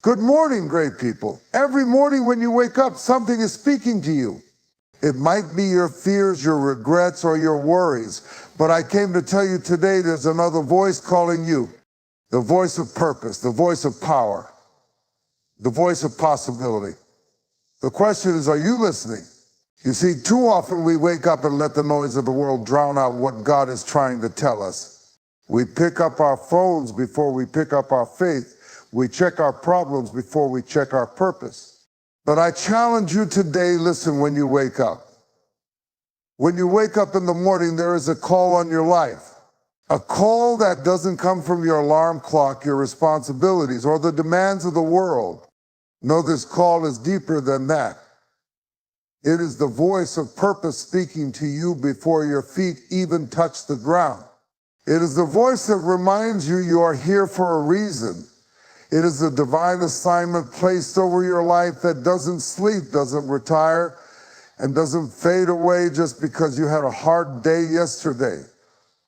Good morning, great people. Every morning when you wake up, something is speaking to you. It might be your fears, your regrets, or your worries, but I came to tell you today there's another voice calling you. The voice of purpose, the voice of power, the voice of possibility. The question is, are you listening? You see, too often we wake up and let the noise of the world drown out what God is trying to tell us. We pick up our phones before we pick up our faith. We check our problems before we check our purpose. But I challenge you today, listen when you wake up. When you wake up in the morning, there is a call on your life. A call that doesn't come from your alarm clock, your responsibilities, or the demands of the world. No, this call is deeper than that. It is the voice of purpose speaking to you before your feet even touch the ground. It is the voice that reminds you are here for a reason. It is a divine assignment placed over your life that doesn't sleep, doesn't retire, and doesn't fade away just because you had a hard day yesterday.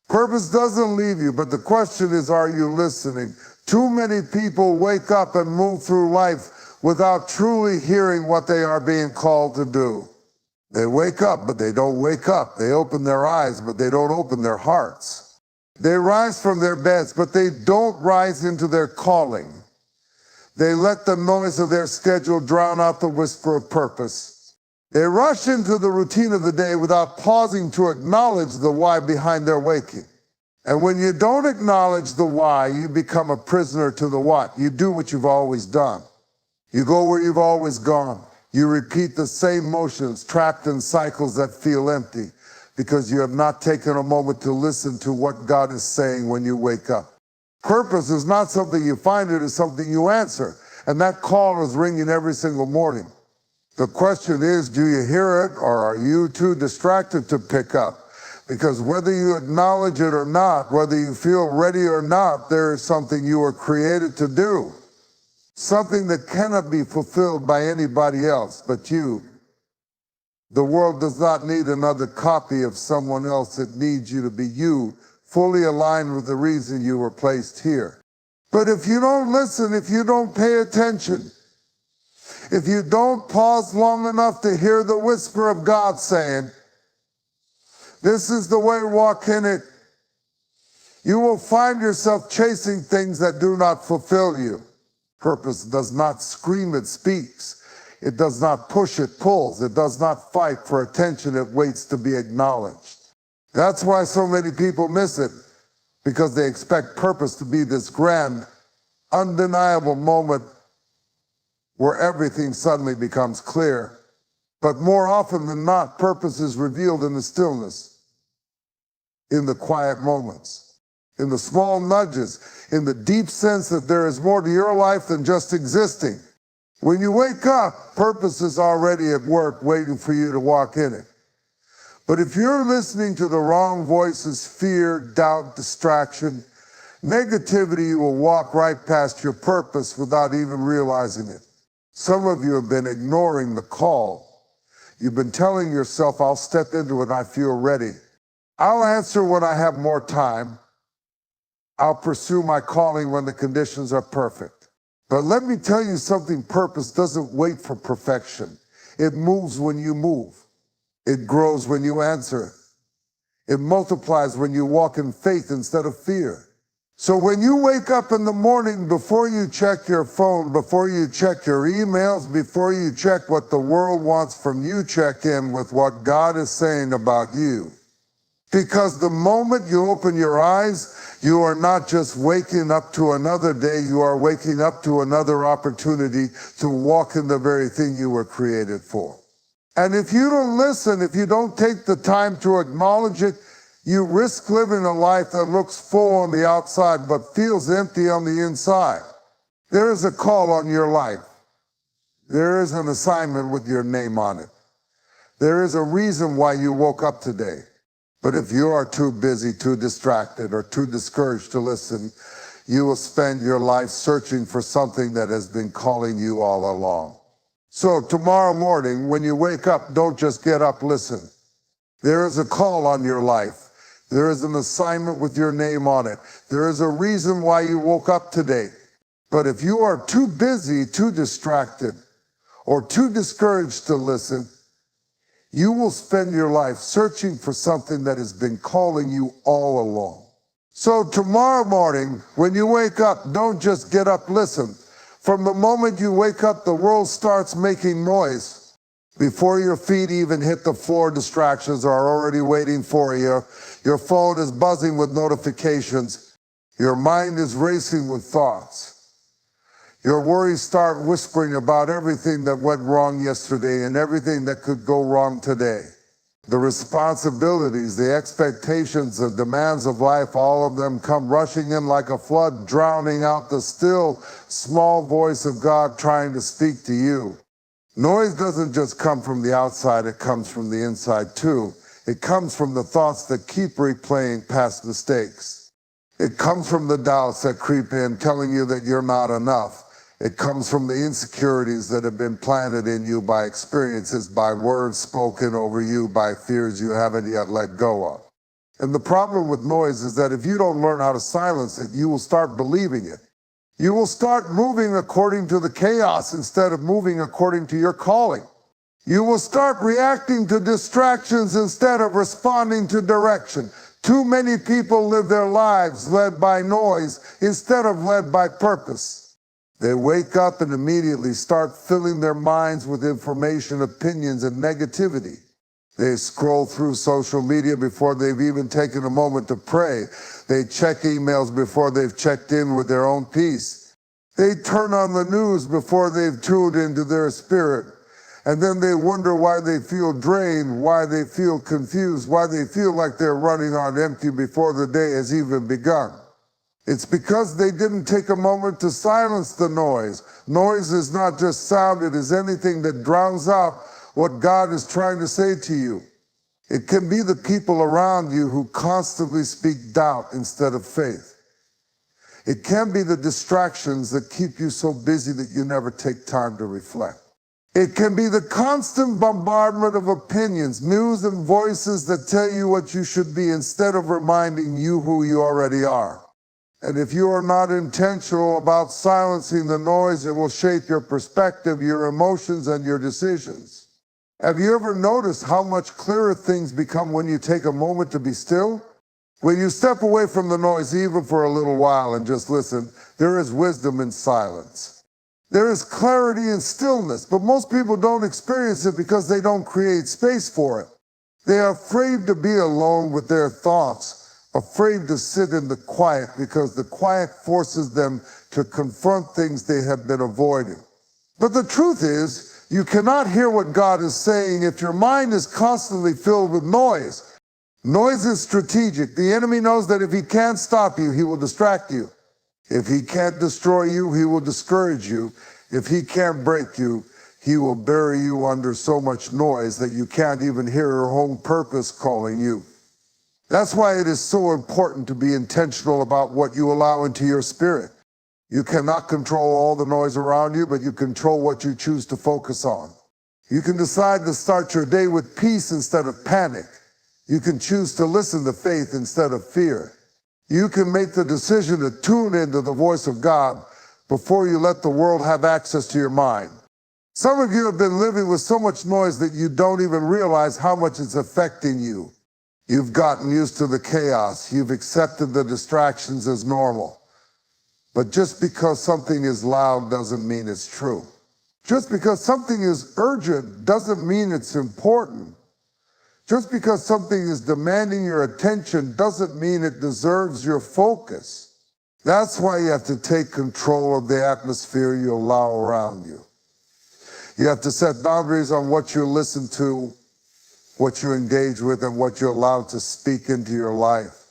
Purpose doesn't leave you, but the question is, are you listening? Too many people wake up and move through life without truly hearing what they are being called to do. They wake up, but they don't wake up. They open their eyes, but they don't open their hearts. They rise from their beds, but they don't rise into their calling. They let the noise of their schedule drown out the whisper of purpose. They rush into the routine of the day without pausing to acknowledge the why behind their waking. And when you don't acknowledge the why, you become a prisoner to the what. You do what you've always done. You go where you've always gone. You repeat the same motions, trapped in cycles that feel empty, because you have not taken a moment to listen to what God is saying when you wake up. Purpose is not something you find, it is something you answer. And that call is ringing every single morning. The question is, do you hear it, or are you too distracted to pick up? Because whether you acknowledge it or not, whether you feel ready or not, there is something you were created to do. Something that cannot be fulfilled by anybody else but you. The world does not need another copy of someone else. It needs you to be you, fully aligned with the reason you were placed here. But if you don't listen, if you don't pay attention, if you don't pause long enough to hear the whisper of God saying, this is the way, walk in it, you will find yourself chasing things that do not fulfill you. Purpose does not scream, it speaks. It does not push, it pulls. It does not fight for attention, it waits to be acknowledged. That's why so many people miss it, because they expect purpose to be this grand, undeniable moment where everything suddenly becomes clear. But more often than not, purpose is revealed in the stillness, in the quiet moments, in the small nudges, in the deep sense that there is more to your life than just existing. When you wake up, purpose is already at work waiting for you to walk in it. But if you're listening to the wrong voices, fear, doubt, distraction, negativity, you will walk right past your purpose without even realizing it. Some of you have been ignoring the call. You've been telling yourself, I'll step into it when I feel ready. I'll answer when I have more time. I'll pursue my calling when the conditions are perfect. But let me tell you something, purpose doesn't wait for perfection. It moves when you move. It grows when you answer. It multiplies when you walk in faith instead of fear. So when you wake up in the morning, before you check your phone, before you check your emails, before you check what the world wants from you, check in with what God is saying about you. Because the moment you open your eyes, you are not just waking up to another day, you are waking up to another opportunity to walk in the very thing you were created for. And if you don't listen, if you don't take the time to acknowledge it, you risk living a life that looks full on the outside but feels empty on the inside. There is a call on your life. There is an assignment with your name on it. There is a reason why you woke up today. But if you are too busy, too distracted, or too discouraged to listen, you will spend your life searching for something that has been calling you all along. So tomorrow morning, when you wake up, don't just get up, listen. There is a call on your life. There is an assignment with your name on it. There is a reason why you woke up today. But if you are too busy, too distracted, or too discouraged to listen, you will spend your life searching for something that has been calling you all along. So tomorrow morning, when you wake up, don't just get up, listen. From the moment you wake up, the world starts making noise. Before your feet even hit the floor, distractions are already waiting for you. Your phone is buzzing with notifications. Your mind is racing with thoughts. Your worries start whispering about everything that went wrong yesterday and everything that could go wrong today. The responsibilities, the expectations, the demands of life, all of them come rushing in like a flood, drowning out the still, small voice of God trying to speak to you. Noise doesn't just come from the outside, it comes from the inside too. It comes from the thoughts that keep replaying past mistakes. It comes from the doubts that creep in, telling you that you're not enough. It comes from the insecurities that have been planted in you by experiences, by words spoken over you, by fears you haven't yet let go of. And the problem with noise is that if you don't learn how to silence it, you will start believing it. You will start moving according to the chaos instead of moving according to your calling. You will start reacting to distractions instead of responding to direction. Too many people live their lives led by noise instead of led by purpose. They wake up and immediately start filling their minds with information, opinions, and negativity. They scroll through social media before they've even taken a moment to pray. They check emails before they've checked in with their own peace. They turn on the news before they've tuned into their spirit. And then they wonder why they feel drained, why they feel confused, why they feel like they're running on empty before the day has even begun. It's because they didn't take a moment to silence the noise. Noise is not just sound, it is anything that drowns out what God is trying to say to you. It can be the people around you who constantly speak doubt instead of faith. It can be the distractions that keep you so busy that you never take time to reflect. It can be the constant bombardment of opinions, news, and voices that tell you what you should be instead of reminding you who you already are. And if you are not intentional about silencing the noise, it will shape your perspective, your emotions, and your decisions. Have you ever noticed how much clearer things become when you take a moment to be still? When you step away from the noise, even for a little while, and just listen, there is wisdom in silence. There is clarity in stillness, but most people don't experience it because they don't create space for it. They are afraid to be alone with their thoughts, afraid to sit in the quiet because the quiet forces them to confront things they have been avoiding. But the truth is, you cannot hear what God is saying if your mind is constantly filled with noise. Noise is strategic. The enemy knows that if he can't stop you, he will distract you. If he can't destroy you, he will discourage you. If he can't break you, he will bury you under so much noise that you can't even hear your own purpose calling you. That's why it is so important to be intentional about what you allow into your spirit. You cannot control all the noise around you, but you control what you choose to focus on. You can decide to start your day with peace instead of panic. You can choose to listen to faith instead of fear. You can make the decision to tune into the voice of God before you let the world have access to your mind. Some of you have been living with so much noise that you don't even realize how much it's affecting you. You've gotten used to the chaos. You've accepted the distractions as normal. But just because something is loud doesn't mean it's true. Just because something is urgent doesn't mean it's important. Just because something is demanding your attention doesn't mean it deserves your focus. That's why you have to take control of the atmosphere you allow around you. You have to set boundaries on what you listen to, what you engage with, and what you allow to speak into your life.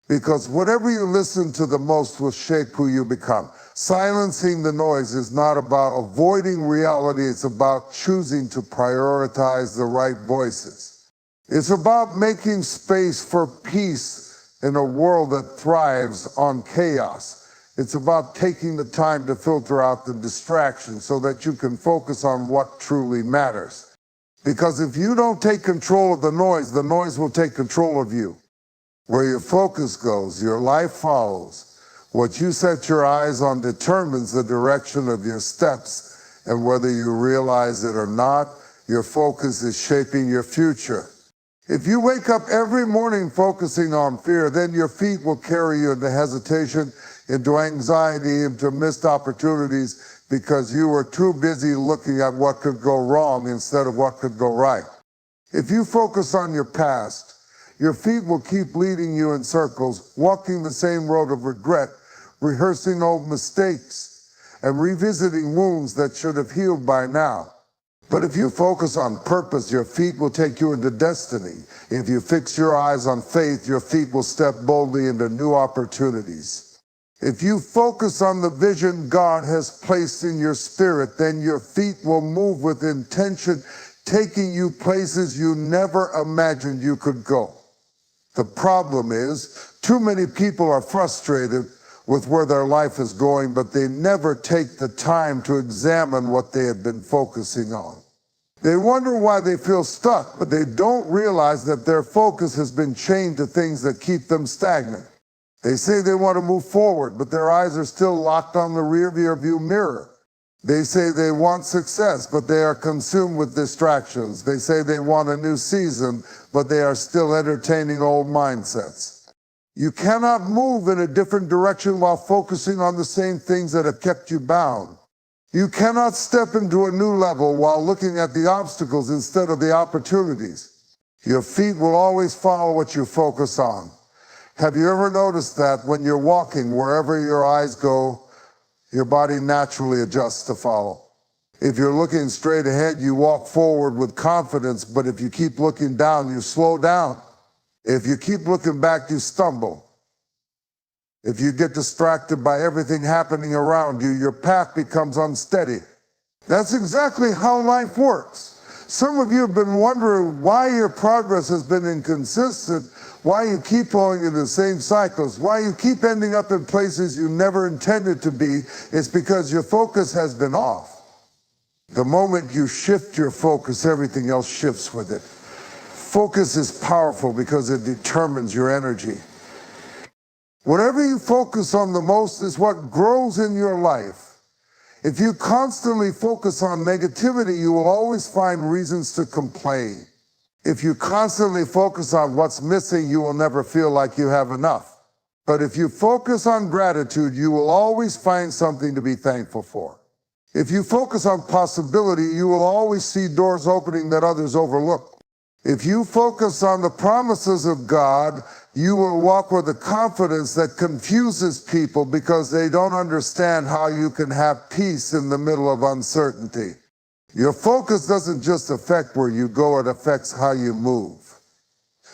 Because whatever you listen to the most will shape who you become. Silencing the noise is not about avoiding reality, it's about choosing to prioritize the right voices. It's about making space for peace in a world that thrives on chaos. It's about taking the time to filter out the distractions so that you can focus on what truly matters. Because if you don't take control of the noise will take control of you. Where your focus goes, your life follows. What you set your eyes on determines the direction of your steps, and whether you realize it or not, your focus is shaping your future. If you wake up every morning focusing on fear, then your feet will carry you into hesitation, into anxiety, into missed opportunities, because you were too busy looking at what could go wrong instead of what could go right. If you focus on your past, your feet will keep leading you in circles, walking the same road of regret, rehearsing old mistakes, and revisiting wounds that should have healed by now. But if you focus on purpose, your feet will take you into destiny. If you fix your eyes on faith, your feet will step boldly into new opportunities. If you focus on the vision God has placed in your spirit, then your feet will move with intention, taking you places you never imagined you could go. The problem is, too many people are frustrated with where their life is going, but they never take the time to examine what they have been focusing on. They wonder why they feel stuck, but they don't realize that their focus has been chained to things that keep them stagnant. They say they want to move forward, but their eyes are still locked on the rearview mirror. They say they want success, but they are consumed with distractions. They say they want a new season, but they are still entertaining old mindsets. You cannot move in a different direction while focusing on the same things that have kept you bound. You cannot step into a new level while looking at the obstacles instead of the opportunities. Your feet will always follow what you focus on. Have you ever noticed that when you're walking, wherever your eyes go, your body naturally adjusts to follow? If you're looking straight ahead, you walk forward with confidence, but if you keep looking down, you slow down. If you keep looking back, you stumble. If you get distracted by everything happening around you, your path becomes unsteady. That's exactly how life works. Some of you have been wondering why your progress has been inconsistent, why you keep falling into the same cycles, why you keep ending up in places you never intended to be. It's because your focus has been off. The moment you shift your focus, everything else shifts with it. Focus is powerful because it determines your energy. Whatever you focus on the most is what grows in your life. If you constantly focus on negativity, you will always find reasons to complain. If you constantly focus on what's missing, you will never feel like you have enough. But if you focus on gratitude, you will always find something to be thankful for. If you focus on possibility, you will always see doors opening that others overlook. If you focus on the promises of God, you will walk with a confidence that confuses people because they don't understand how you can have peace in the middle of uncertainty. Your focus doesn't just affect where you go, it affects how you move.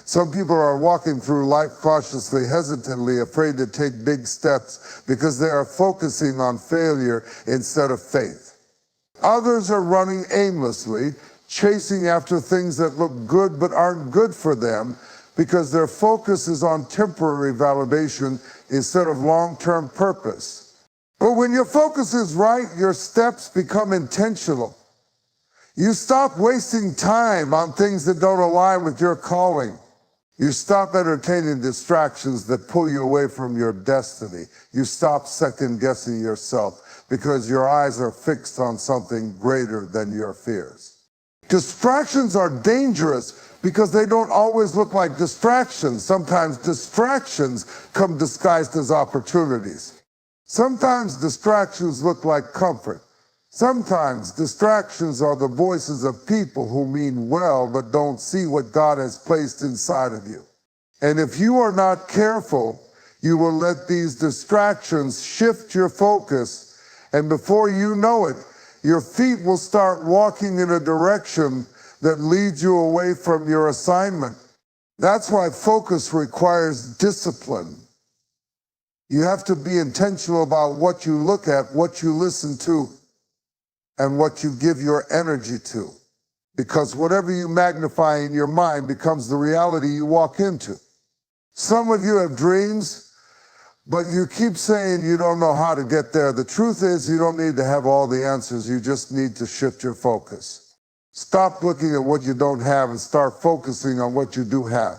Some people are walking through life cautiously, hesitantly, afraid to take big steps because they are focusing on failure instead of faith. Others are running aimlessly, chasing after things that look good but aren't good for them because their focus is on temporary validation instead of long-term purpose. But when your focus is right, your steps become intentional. You stop wasting time on things that don't align with your calling. You stop entertaining distractions that pull you away from your destiny. You stop second-guessing yourself because your eyes are fixed on something greater than your fears. Distractions are dangerous because they don't always look like distractions. Sometimes distractions come disguised as opportunities. Sometimes distractions look like comfort. Sometimes distractions are the voices of people who mean well but don't see what God has placed inside of you. And if you are not careful, you will let these distractions shift your focus, and before you know it, your feet will start walking in a direction that leads you away from your assignment. That's why focus requires discipline. You have to be intentional about what you look at, what you listen to, and what you give your energy to. Because whatever you magnify in your mind becomes the reality you walk into. Some of you have dreams, but you keep saying you don't know how to get there. The truth is you don't need to have all the answers. You just need to shift your focus. Stop looking at what you don't have and start focusing on what you do have.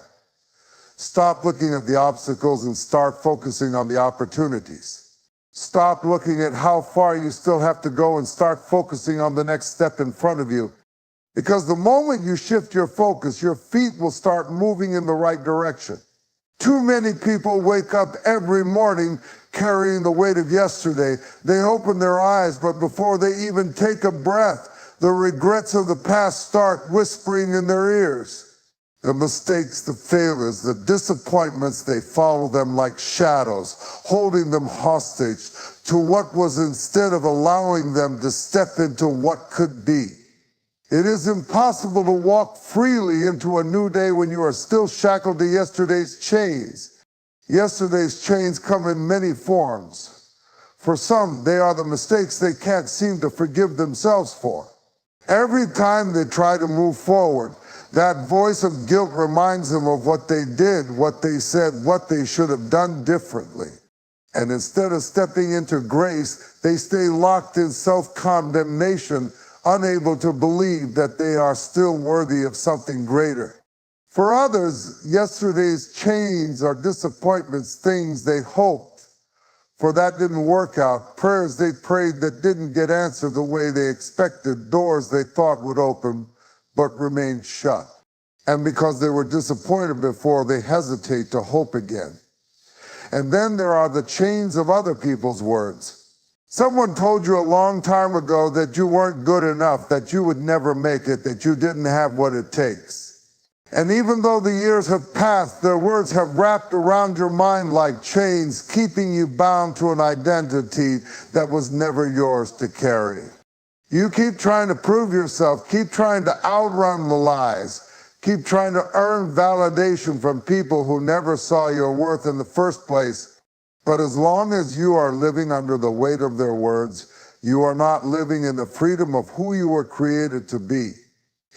Stop looking at the obstacles and start focusing on the opportunities. Stop looking at how far you still have to go and start focusing on the next step in front of you. Because the moment you shift your focus, your feet will start moving in the right direction. Too many people wake up every morning carrying the weight of yesterday. They open their eyes, but before they even take a breath, the regrets of the past start whispering in their ears. The mistakes, the failures, the disappointments, they follow them like shadows, holding them hostage to what was instead of allowing them to step into what could be. It is impossible to walk freely into a new day when you are still shackled to yesterday's chains. Yesterday's chains come in many forms. For some, they are the mistakes they can't seem to forgive themselves for. Every time they try to move forward, that voice of guilt reminds them of what they did, what they said, what they should have done differently. And instead of stepping into grace, they stay locked in self-condemnation, unable to believe that they are still worthy of something greater. For others, yesterday's chains are disappointments, things they hoped for that didn't work out, prayers they prayed that didn't get answered the way they expected, doors they thought would open but remained shut. And because they were disappointed before, they hesitate to hope again. And then there are the chains of other people's words. Someone told you a long time ago that you weren't good enough, that you would never make it, that you didn't have what it takes. And even though the years have passed, their words have wrapped around your mind like chains, keeping you bound to an identity that was never yours to carry. You keep trying to prove yourself, keep trying to outrun the lies, keep trying to earn validation from people who never saw your worth in the first place. But as long as you are living under the weight of their words, you are not living in the freedom of who you were created to be.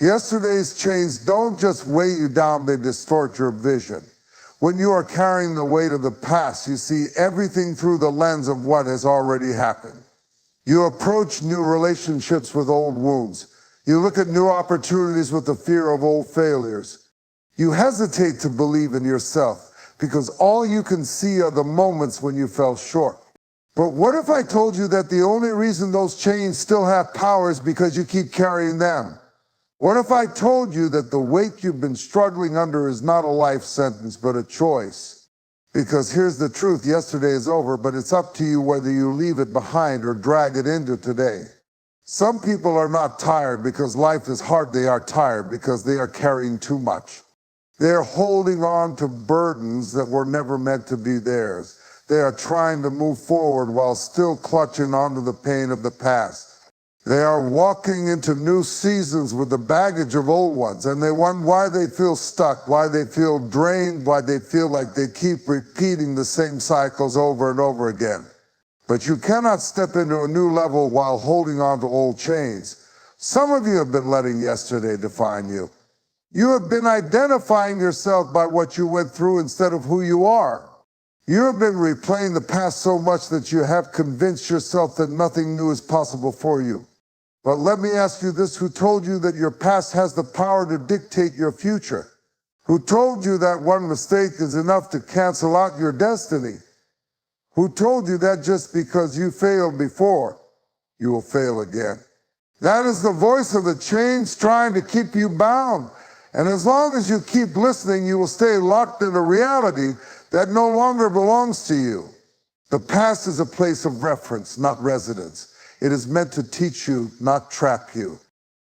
Yesterday's chains don't just weigh you down, they distort your vision. When you are carrying the weight of the past, you see everything through the lens of what has already happened. You approach new relationships with old wounds. You look at new opportunities with the fear of old failures. You hesitate to believe in yourself because all you can see are the moments when you fell short. But what if I told you that the only reason those chains still have power is because you keep carrying them? What if I told you that the weight you've been struggling under is not a life sentence, but a choice? Because here's the truth, yesterday is over, but it's up to you whether you leave it behind or drag it into today. Some people are not tired because life is hard, they are tired because they are carrying too much. They're holding on to burdens that were never meant to be theirs. They are trying to move forward while still clutching onto the pain of the past. They are walking into new seasons with the baggage of old ones, and they wonder why they feel stuck, why they feel drained, why they feel like they keep repeating the same cycles over and over again. But you cannot step into a new level while holding on to old chains. Some of you have been letting yesterday define you. You have been identifying yourself by what you went through instead of who you are. You have been replaying the past so much that you have convinced yourself that nothing new is possible for you. But let me ask you this, who told you that your past has the power to dictate your future? Who told you that one mistake is enough to cancel out your destiny? Who told you that just because you failed before, you will fail again? That is the voice of the chains trying to keep you bound. And as long as you keep listening, you will stay locked in a reality that no longer belongs to you. The past is a place of reference, not residence. It is meant to teach you, not trap you.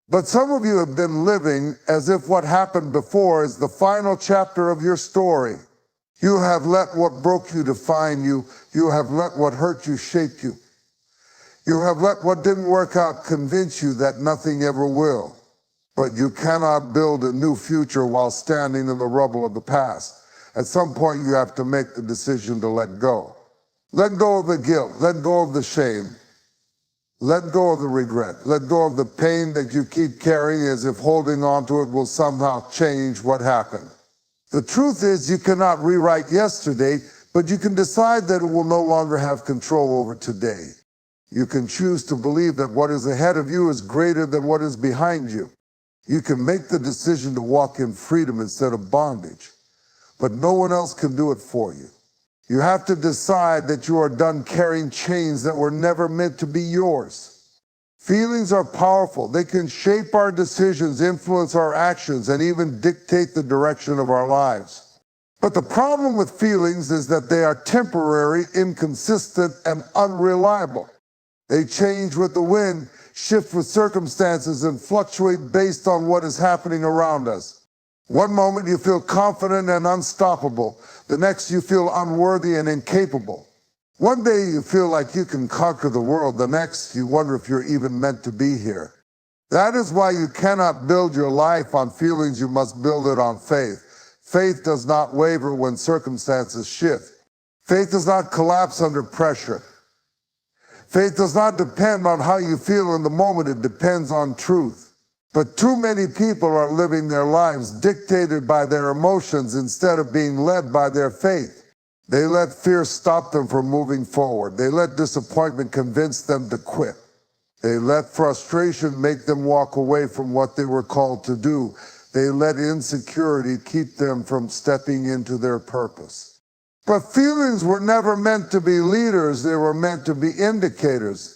But some of you have been living as if what happened before is the final chapter of your story. You have let what broke you define you. You have let what hurt you shape you. You have let what didn't work out convince you that nothing ever will. But you cannot build a new future while standing in the rubble of the past. At some point, you have to make the decision to let go. Let go of the guilt. Let go of the shame. Let go of the regret. Let go of the pain that you keep carrying as if holding on to it will somehow change what happened. The truth is you cannot rewrite yesterday, but you can decide that it will no longer have control over today. You can choose to believe that what is ahead of you is greater than what is behind you. You can make the decision to walk in freedom instead of bondage. but no one else can do it for you. You have to decide that you are done carrying chains that were never meant to be yours. Feelings are powerful. They can shape our decisions, influence our actions, and even dictate the direction of our lives. But the problem with feelings is that they are temporary, inconsistent, and unreliable. They change with the wind, shift with circumstances, and fluctuate based on what is happening around us. One moment you feel confident and unstoppable. The next you feel unworthy and incapable. One day you feel like you can conquer the world. The next you wonder if you're even meant to be here. That is why you cannot build your life on feelings. You must build it on faith. Faith does not waver when circumstances shift. Faith does not collapse under pressure. Faith does not depend on how you feel in the moment. It depends on truth. But too many people are living their lives dictated by their emotions instead of being led by their faith. They let fear stop them from moving forward. They let disappointment convince them to quit. They let frustration make them walk away from what they were called to do. They let insecurity keep them from stepping into their purpose. But feelings were never meant to be leaders. They were meant to be indicators.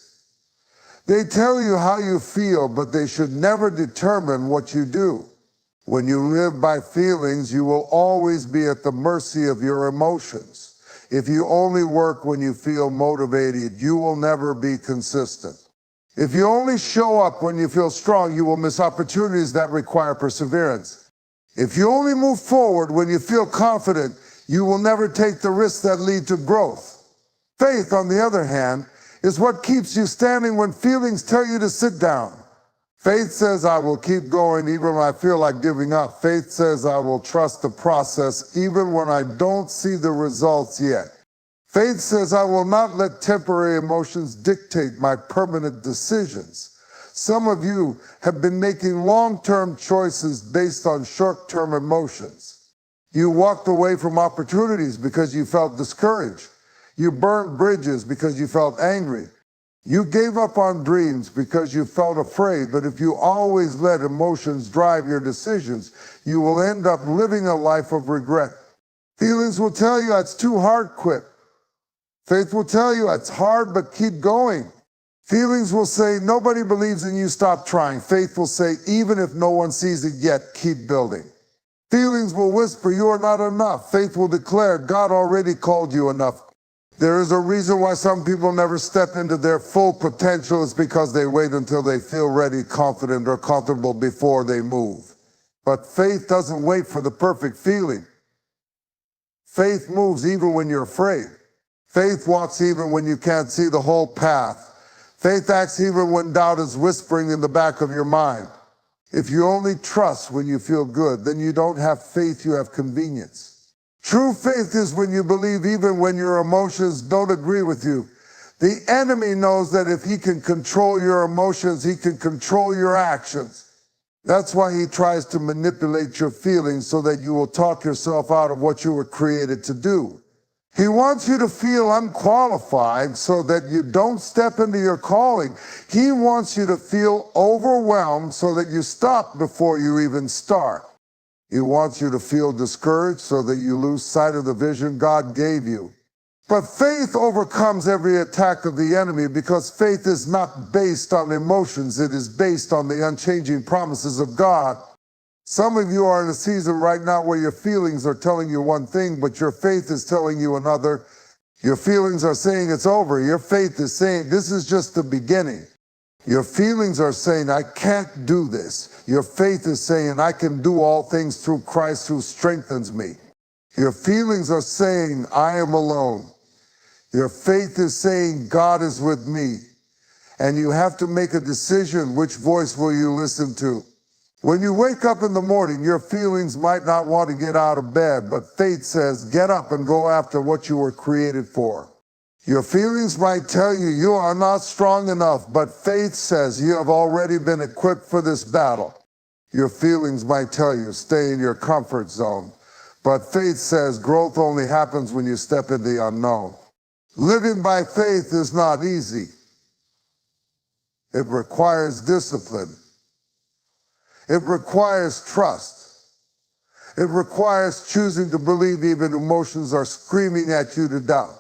They tell you how you feel, but they should never determine what you do. When you live by feelings, you will always be at the mercy of your emotions. If you only work when you feel motivated, you will never be consistent. If you only show up when you feel strong, you will miss opportunities that require perseverance. If you only move forward when you feel confident, you will never take the risks that lead to growth. Faith, on the other hand, is what keeps you standing when feelings tell you to sit down. Faith says, I will keep going even when I feel like giving up. Faith says, I will trust the process even when I don't see the results yet. Faith says, I will not let temporary emotions dictate my permanent decisions. Some of you have been making long-term choices based on short-term emotions. You walked away from opportunities because you felt discouraged. You burned bridges because you felt angry. You gave up on dreams because you felt afraid. But if you always let emotions drive your decisions, you will end up living a life of regret. Feelings will tell you it's too hard, quit. Faith will tell you it's hard, but keep going. Feelings will say nobody believes in you, stop trying. Faith will say even if no one sees it yet, keep building. Feelings will whisper you are not enough. Faith will declare God already called you enough. There is a reason why some people never step into their full potential. It's because they wait until they feel ready, confident, or comfortable before they move. But faith doesn't wait for the perfect feeling. Faith moves even when you're afraid. Faith walks even when you can't see the whole path. Faith acts even when doubt is whispering in the back of your mind. If you only trust when you feel good, then you don't have faith, you have convenience. True faith is when you believe even when your emotions don't agree with you. The enemy knows that if he can control your emotions, he can control your actions. That's why he tries to manipulate your feelings so that you will talk yourself out of what you were created to do. He wants you to feel unqualified so that you don't step into your calling. He wants you to feel overwhelmed so that you stop before you even start. He wants you to feel discouraged so that you lose sight of the vision God gave you. But faith overcomes every attack of the enemy because faith is not based on emotions. It is based on the unchanging promises of God. Some of you are in a season right now where your feelings are telling you one thing, but your faith is telling you another. Your feelings are saying it's over. Your faith is saying this is just the beginning. Your feelings are saying, I can't do this. Your faith is saying, I can do all things through Christ who strengthens me. Your feelings are saying, I am alone. Your faith is saying, God is with me. And you have to make a decision, which voice will you listen to? When you wake up in the morning, your feelings might not want to get out of bed, but faith says, get up and go after what you were created for. Your feelings might tell you you are not strong enough, but faith says you have already been equipped for this battle. Your feelings might tell you stay in your comfort zone, but faith says growth only happens when you step into the unknown. Living by faith is not easy. It requires discipline. It requires trust. It requires choosing to believe even emotions are screaming at you to doubt.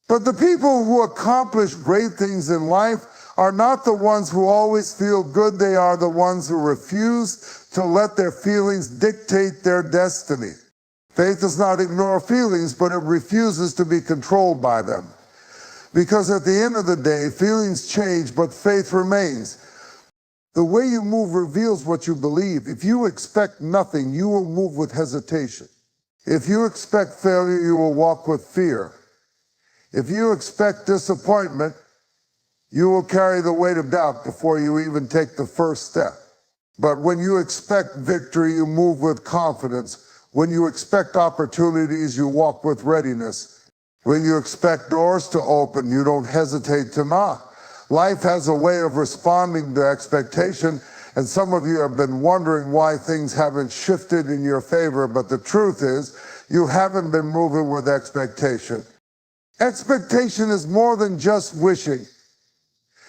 But the people who accomplish great things in life are not the ones who always feel good. They are the ones who refuse to let their feelings dictate their destiny. Faith does not ignore feelings, but it refuses to be controlled by them. Because at the end of the day, feelings change, but faith remains. The way you move reveals what you believe. If you expect nothing, you will move with hesitation. If you expect failure, you will walk with fear. If you expect disappointment, you will carry the weight of doubt before you even take the first step. But when you expect victory, you move with confidence. When you expect opportunities, you walk with readiness. When you expect doors to open, you don't hesitate to knock. Life has a way of responding to expectation, and some of you have been wondering why things haven't shifted in your favor, but the truth is, you haven't been moving with expectation. Expectation is more than just wishing.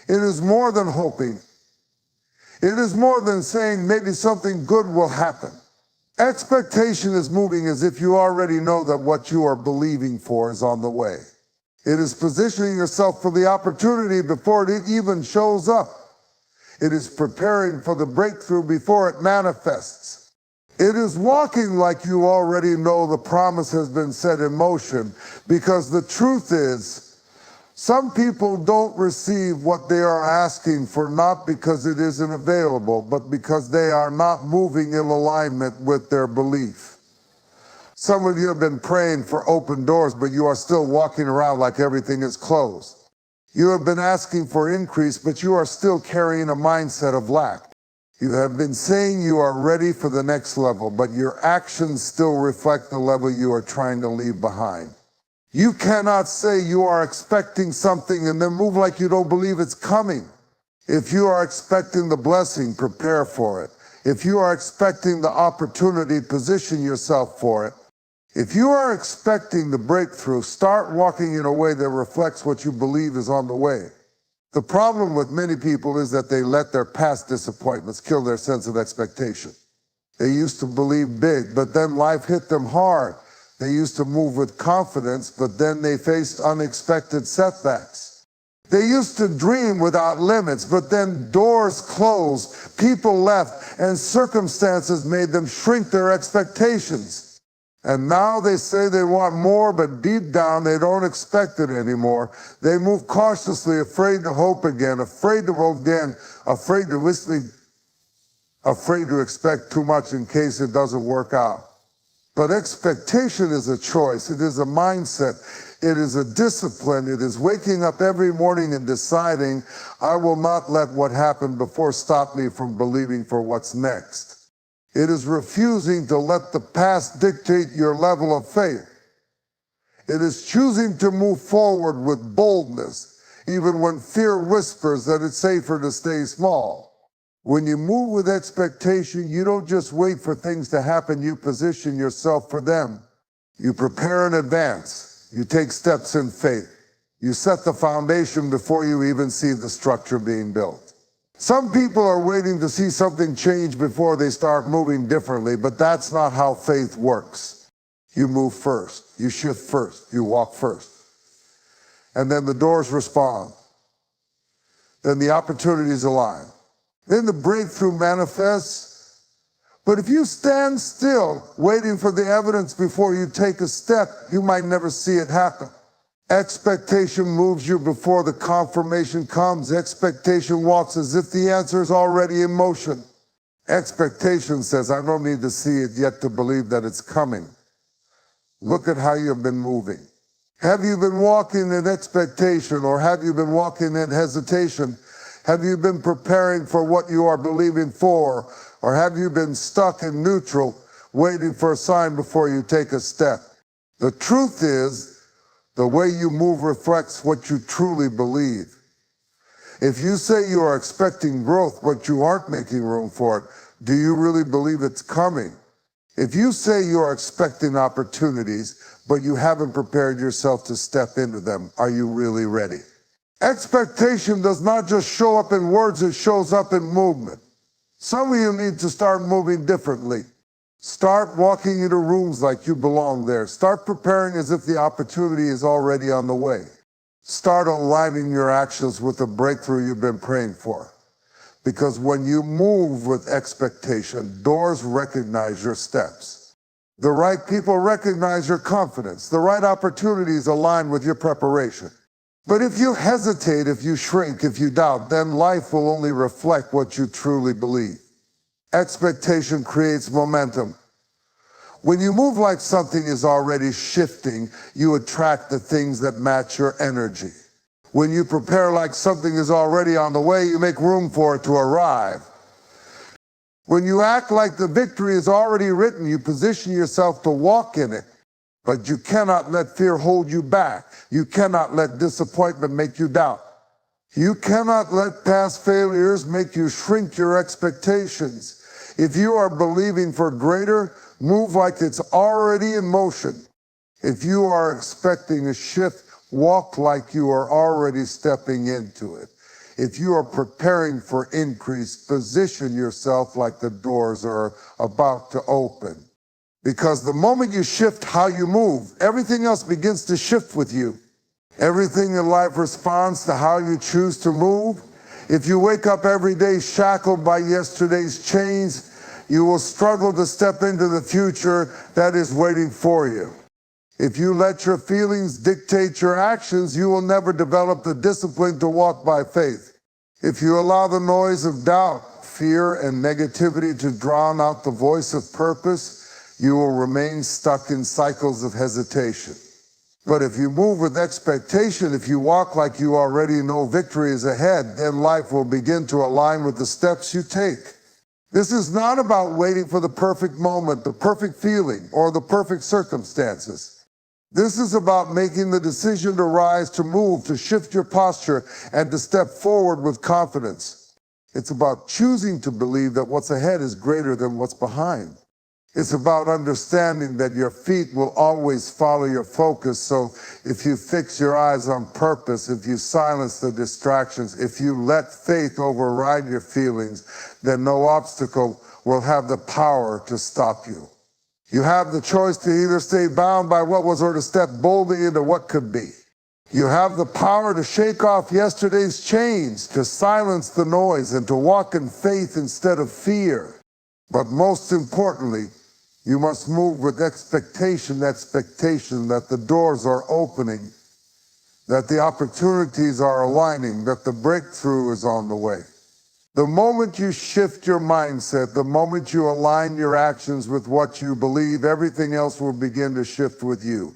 It is more than hoping. It is more than saying maybe something good will happen. Expectation is moving as if you already know that what you are believing for is on the way. It is positioning yourself for the opportunity before it even shows up. It is preparing for the breakthrough before it manifests. It is walking like you already know the promise has been set in motion, because the truth is, some people don't receive what they are asking for, not because it isn't available, but because they are not moving in alignment with their belief. Some of you have been praying for open doors, but you are still walking around like everything is closed. You have been asking for increase, but you are still carrying a mindset of lack. You have been saying you are ready for the next level, but your actions still reflect the level you are trying to leave behind. You cannot say you are expecting something and then move like you don't believe it's coming. If you are expecting the blessing, prepare for it. If you are expecting the opportunity, position yourself for it. If you are expecting the breakthrough, start walking in a way that reflects what you believe is on the way. The problem with many people is that they let their past disappointments kill their sense of expectation. They used to believe big, but then life hit them hard. They used to move with confidence, but then they faced unexpected setbacks. They used to dream without limits, but then doors closed, people left, and circumstances made them shrink their expectations. And now they say they want more, but deep down they don't expect it anymore. They move cautiously, afraid to hope again, afraid to hope again, afraid to expect too much in case it doesn't work out. But expectation is a choice. It is a mindset. It is a discipline. It is waking up every morning and deciding, I will not let what happened before stop me from believing for what's next. It is refusing to let the past dictate your level of faith. It is choosing to move forward with boldness, even when fear whispers that it's safer to stay small. When you move with expectation, you don't just wait for things to happen, you position yourself for them. You prepare in advance. You take steps in faith. You set the foundation before you even see the structure being built. Some people are waiting to see something change before they start moving differently, but that's not how faith works. You move first, you shift first, you walk first. And then the doors respond. Then the opportunities align. Then the breakthrough manifests. But if you stand still, waiting for the evidence before you take a step, you might never see it happen. Expectation moves you before the confirmation comes. Expectation walks as if the answer is already in motion. Expectation says, I don't need to see it yet to believe that it's coming. Look at how you've been moving. Have you been walking in expectation, or have you been walking in hesitation? Have you been preparing for what you are believing for, or have you been stuck in neutral, waiting for a sign before you take a step? The truth is, the way you move reflects what you truly believe. If you say you are expecting growth, but you aren't making room for it, do you really believe it's coming? If you say you are expecting opportunities, but you haven't prepared yourself to step into them, are you really ready? Expectation does not just show up in words, it shows up in movement. Some of you need to start moving differently. Start walking into rooms like you belong there. Start preparing as if the opportunity is already on the way. Start aligning your actions with the breakthrough you've been praying for. Because when you move with expectation, doors recognize your steps. The right people recognize your confidence. The right opportunities align with your preparation. But if you hesitate, if you shrink, if you doubt, then life will only reflect what you truly believe. Expectation creates momentum. When you move like something is already shifting, you attract the things that match your energy. When you prepare like something is already on the way, you make room for it to arrive. When you act like the victory is already written, you position yourself to walk in it. But you cannot let fear hold you back. You cannot let disappointment make you doubt. You cannot let past failures make you shrink your expectations. If you are believing for greater, move like it's already in motion. If you are expecting a shift, walk like you are already stepping into it. If you are preparing for increase, position yourself like the doors are about to open. Because the moment you shift how you move, everything else begins to shift with you. Everything in life responds to how you choose to move. If you wake up every day shackled by yesterday's chains, you will struggle to step into the future that is waiting for you. If you let your feelings dictate your actions, you will never develop the discipline to walk by faith. If you allow the noise of doubt, fear, and negativity to drown out the voice of purpose, you will remain stuck in cycles of hesitation. But if you move with expectation, if you walk like you already know victory is ahead, then life will begin to align with the steps you take. This is not about waiting for the perfect moment, the perfect feeling, or the perfect circumstances. This is about making the decision to rise, to move, to shift your posture, and to step forward with confidence. It's about choosing to believe that what's ahead is greater than what's behind. It's about understanding that your feet will always follow your focus. So if you fix your eyes on purpose, if you silence the distractions, if you let faith override your feelings, then no obstacle will have the power to stop you. You have the choice to either stay bound by what was or to step boldly into what could be. You have the power to shake off yesterday's chains, to silence the noise, and to walk in faith instead of fear. But most importantly, you must move with expectation that the doors are opening, that the opportunities are aligning, that the breakthrough is on the way. The moment you shift your mindset, the moment you align your actions with what you believe, everything else will begin to shift with you.